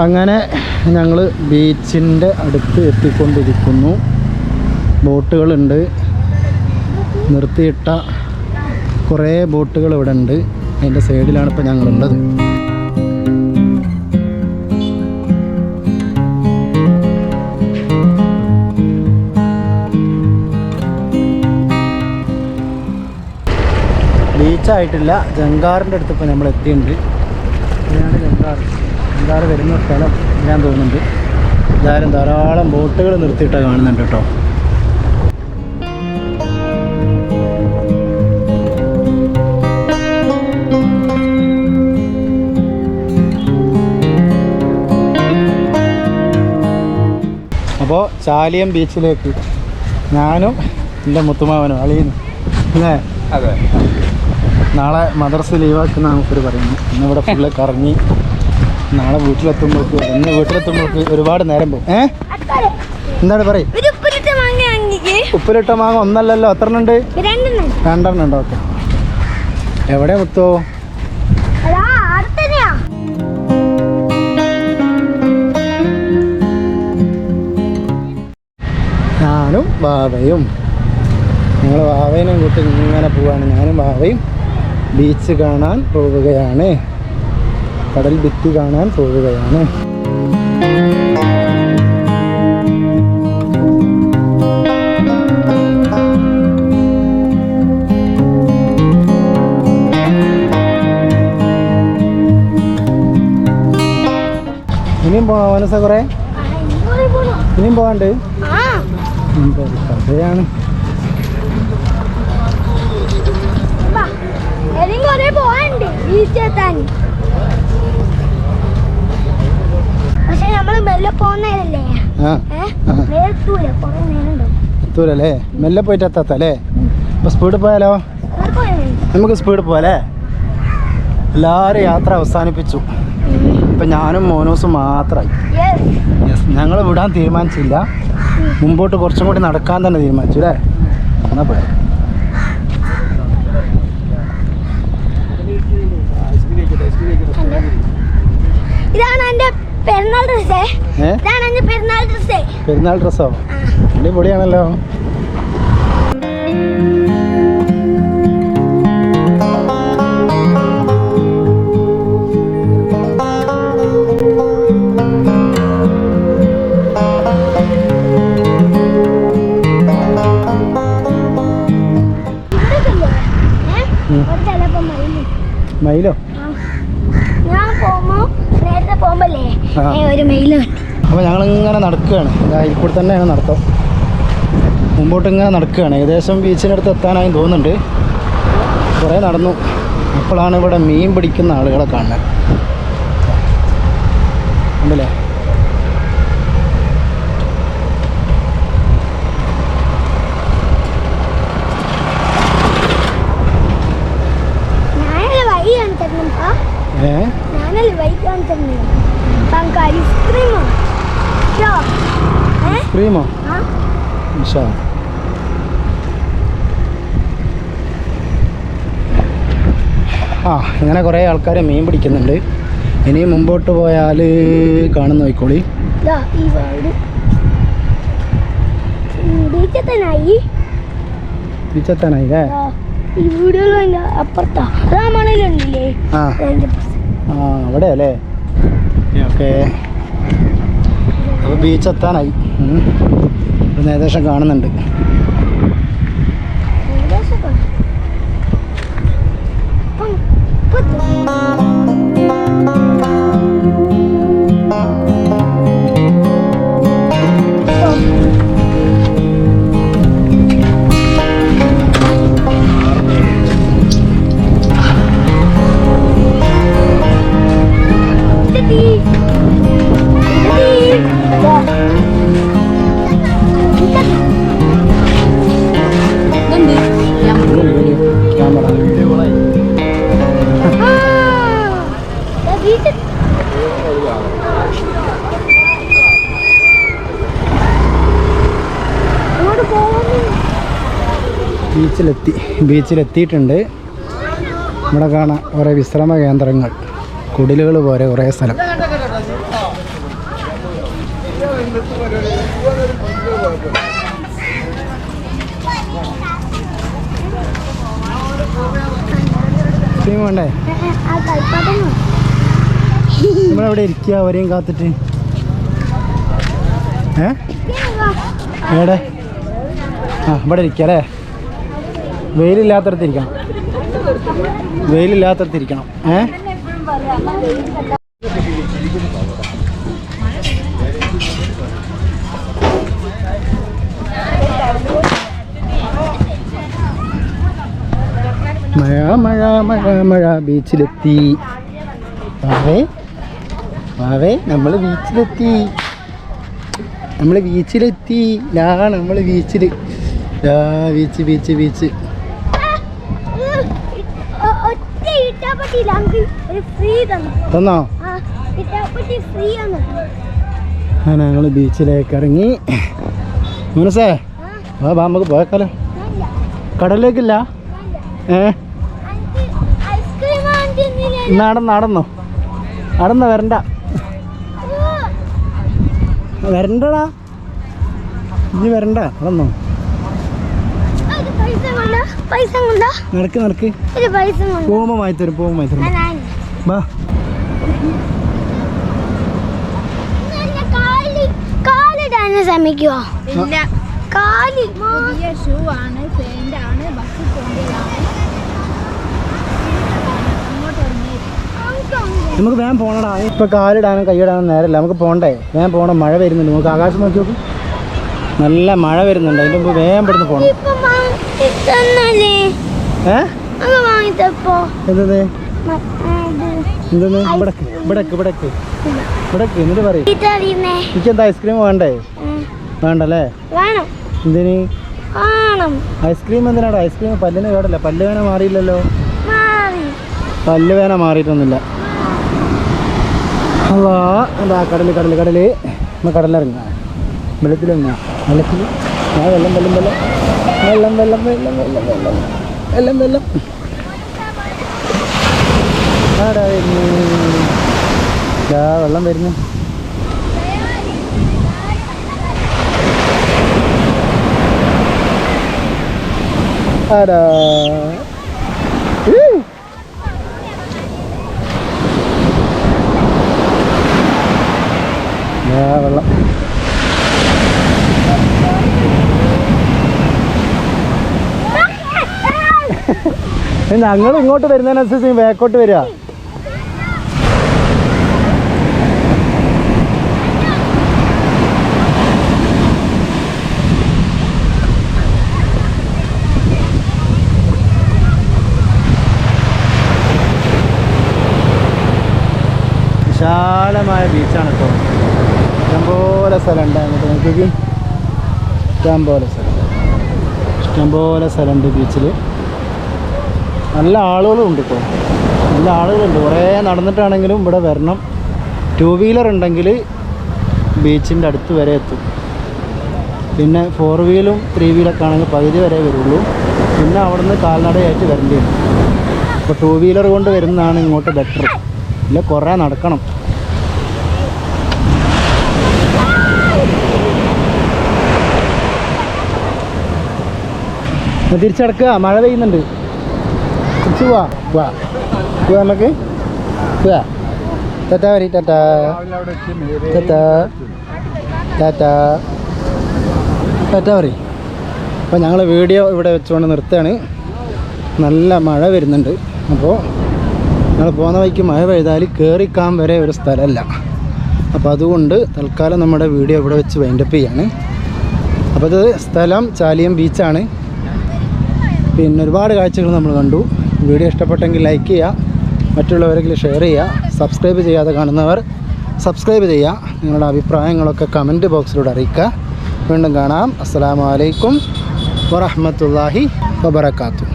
അങ്ങനെ ഞങ്ങൾ ബീച്ചിൻ്റെ അടുത്ത് എത്തിക്കൊണ്ടിരിക്കുന്നു. ബോട്ടുകളുണ്ട്, നിർത്തിയിട്ട കുറേ ബോട്ടുകൾ ഇവിടെ ഉണ്ട്. അതിൻ്റെ സൈഡിലാണ് ഇപ്പോൾ ഞങ്ങളുള്ളത്. ബീച്ചായിട്ടില്ല, ജങ്കാറിൻ്റെ അടുത്ത് ഇപ്പോൾ നമ്മൾ എത്തിയിട്ടുണ്ട്. ഇതാണ് ജങ്കാർ വരുന്ന സ്ഥലം ഞാൻ തോന്നുന്നുണ്ട്. എല്ലാവരും ധാരാളം ബോട്ടുകൾ നിർത്തിയിട്ടാണ് കാണുന്നുണ്ട് കേട്ടോ. അപ്പോൾ ചാലിയം ബീച്ചിലേക്ക് ഞാനും എൻ്റെ മുത്തുമാവനും അളിയുന്നു അല്ലേ? അതെ. നാളെ മദർസ് ലീവാക്കുന്ന നമുക്കൊരു പറയുന്നു. ഇന്നിവിടെ ഫുള്ള് കറങ്ങി നാളെ വീട്ടിലെത്തുമ്പോഴേക്ക് ഒരുപാട് നേരം പോകും. എന്താണ് പറയും? ഉപ്പിലിട്ട മാങ്ങ ഒന്നല്ലല്ലോ, എത്ര ഉണ്ട്? 2 ഉണ്ട്. ഓക്കെ, എവിടെ മുത്തോ? ഞാനും ബാവയും, ഞങ്ങൾ ബാവേനും കൂട്ടി ഇങ്ങനെ പോവാണ്. ഞാനും ബാവയും ബീച്ച് കാണാൻ പോവുകയാണ്, കടൽ ഭിത്തി കാണാൻ പോവുകയാണ്. ഇനിയും പോണോ മനസ്സ? കുറേ ഇനിയും പോകാണ്ട് കഥയാണ്. എത്തൂലല്ലേ? മെല്ലെ പോയിട്ട് എത്താത്തല്ലേ? അപ്പൊ സ്പീഡിൽ പോയാലോ? നമുക്ക് സ്പീഡിൽ പോവാല്ലേ? എല്ലാവരും യാത്ര അവസാനിപ്പിച്ചു. ഇപ്പം ഞാനും മോനൂസും മാത്രമായി. ഞങ്ങൾ വിടാൻ തീരുമാനിച്ചില്ല, മുമ്പോട്ട് കുറച്ചും കൂടി നടക്കാൻ തന്നെ തീരുമാനിച്ചു അല്ലേ? എന്നാ പോയാ ഇതാണ് എന്റെ പെരുന്നാൾ ഡ്രസ്സേ. പെരുന്നാൾ ഡ്രസ്സോ? അടിപൊളിയാണല്ലോ. മയിലോ? അപ്പോൾ ഞങ്ങളിങ്ങനെ നടക്കുകയാണ്, ഇതിൽ കൂടെ തന്നെയാണ് നടത്തം. മുമ്പോട്ട് ഇങ്ങനെ നടക്കുകയാണ്. ഏകദേശം ബീച്ചിനടുത്ത് എത്താനായി തോന്നുന്നുണ്ട്. കുറേ നടന്നു. അപ്പോഴാണ് ഇവിടെ മീൻ പിടിക്കുന്ന ആളുകളെ കാണുന്നത്. ഉണ്ടല്ലേ? ഐസ്ക്രീമോ? ഇങ്ങനെ കുറേ ആൾക്കാർ മീൻ പിടിക്കുന്നുണ്ട്. ഇനി മുമ്പോട്ട് പോയാൽ കാണുന്ന നോയിക്കോളി. ബീച്ചെത്താനായി അല്ലേ? അവിടെ അല്ലേ? ഓക്കെ, അപ്പോൾ ബീച്ചെത്താനായി. ഏകദേശം കാണുന്നുണ്ട്. ബീച്ചിലെത്തിയിട്ടുണ്ട്. ഇവിടെ കാണാം കുറേ വിശ്രമ കേന്ദ്രങ്ങൾ. കുടിലുകൾ പോലെ കുറേ സ്ഥലം. വേണ്ടേ നമ്മളെവിടെ ഇരിക്കുക അവരെയും കാത്തിട്ട്? എവിടെ? ഇവിടെ ഇരിക്കുക അല്ലേ? വെയിലില്ലാത്തടത്തിരിക്കണം. വെയിലില്ലാത്തടത്തിരിക്കണം. മഴ മഴ മഴ മഴ ബീച്ചിലെത്തി. വാവേ വാവേ നമ്മൾ ബീച്ചിലെത്തി. നമ്മൾ ബീച്ചിലെത്തി. നമ്മൾ ബീച്ചിൽ. Beach beach beach. തന്നോ? ഞങ്ങൾ ബീച്ചിലേക്ക് ഇറങ്ങി. മനസ്സേ വാ നമുക്ക് പോയേക്കാലോ. കടലിലേക്കില്ല? നടന്നോ വരണ്ട വരണ്ടടാ. ഇനി വരണ്ട, നടന്നോ. നടക്ക് പോകുമ്പോ മായിത്തരും. വാ. ശ്രമിക്കുവോ? നമുക്ക് വേഗം പോകണടാ. ഇപ്പം കാലിടാനും കൈയിടാനും നേരമില്ല. നമുക്ക് പോകണ്ടേ? വേഗം പോകണം. മഴ വരുന്നുണ്ട്. നമുക്ക് ആകാശം നോക്കി നോക്കും. നല്ല മഴ വരുന്നുണ്ട്. അതിൻ്റെ മുമ്പ് വേഗം പെടുന്ന് പോകണം. ഇവിടേക്ക് എന്നിട്ട് പറയും. എനിക്കെന്താ ഐസ്ക്രീം വേണ്ടേ? വേണ്ടല്ലേ? എന്തിന് ഐസ്ക്രീം? എന്തിനാണ് ഐസ്ക്രീം? പല്ലിന് കേടല്ല. പല്ല് വേന മാറിയില്ലല്ലോ. പല്ല് വേന മാറിയിട്ടൊന്നുമില്ല. അതാ എന്താ കടല് നമ്മൾ കടലിറങ്ങാം. വെള്ളത്തിലിറങ്ങാം. വെള്ളത്തിൽ വെള്ളം ആടാ വരുന്നു. വെള്ളം വരുന്നു. ആടാ വെള്ളം. ഞങ്ങൾ ഇങ്ങോട്ട് വരുന്നതിനനുസരിച്ച് ബാക്കോട്ട് വരിക. വിശാലമായ ബീച്ചാണ് ഇപ്പോൾ. ഇഷ്ടംപോലെ സ്ഥലമുണ്ട്. അങ്ങോട്ട് നോക്കി. ഇഷ്ടംപോലെ സ്ഥലമുണ്ട് ബീച്ചിൽ. നല്ല ആളുകളും ഉണ്ട് ഇപ്പോൾ. നല്ല ആളുകളുണ്ട്. കുറേ നടന്നിട്ടാണെങ്കിലും ഇവിടെ വരണം. 2 വീലർ ഉണ്ടെങ്കിൽ ബീച്ചിൻ്റെ അടുത്ത് വരെ എത്തും. പിന്നെ 4 വീലും 3 വീലൊക്കെ ആണെങ്കിൽ പകുതി വരെ വരുള്ളൂ. പിന്നെ അവിടെ നിന്ന് കാൽനടയായിട്ട് വരേണ്ടി വരും. അപ്പോൾ 2 വീലർ കൊണ്ട് വരുന്നതാണ് ഇങ്ങോട്ട് ബെറ്റർ. ഇല്ല കുറേ നടക്കണം. തിരിച്ചടക്കുക. മഴ പെയ്യുന്നുണ്ട്. തിരിച്ചു പോവാ നമുക്ക്. ടാറ്റാ വരി. ടാറ്റാ. പറയും. അപ്പോൾ ഞങ്ങൾ വീഡിയോ ഇവിടെ വെച്ചുകൊണ്ട് നിർത്തുകയാണ്. നല്ല മഴ വരുന്നുണ്ട്. അപ്പോൾ ഞങ്ങൾ പോകുന്ന വഴിക്ക് മഴ പെയ്താൽ കയറിക്കാൻ വരെ ഒരു സ്ഥലമല്ല. അപ്പോൾ അതുകൊണ്ട് തൽക്കാലം നമ്മുടെ വീഡിയോ ഇവിടെ വെച്ച് വൈൻഡപ്പ് ചെയ്യാണ്. അപ്പോൾ ഇത് സ്ഥലം ചാലിയം ബീച്ചാണ്. പിന്നെ ഒരുപാട് കാഴ്ചകൾ നമ്മൾ കണ്ടു. വീഡിയോ ഇഷ്ടപ്പെട്ടെങ്കിൽ ലൈക്ക് ചെയ്യുക, മറ്റുള്ളവരെങ്കിലും ഷെയർ ചെയ്യുക. സബ്സ്ക്രൈബ് ചെയ്യാതെ കാണുന്നവർ സബ്സ്ക്രൈബ് ചെയ്യുക. നിങ്ങളുടെ അഭിപ്രായങ്ങളൊക്കെ കമൻറ്റ് ബോക്സിലൂടെ അറിയിക്കുക. വീണ്ടും കാണാം. അസ്സലാമു അലൈക്കും വറഹ്മത്തുള്ളാഹി വബറകാതുഹു.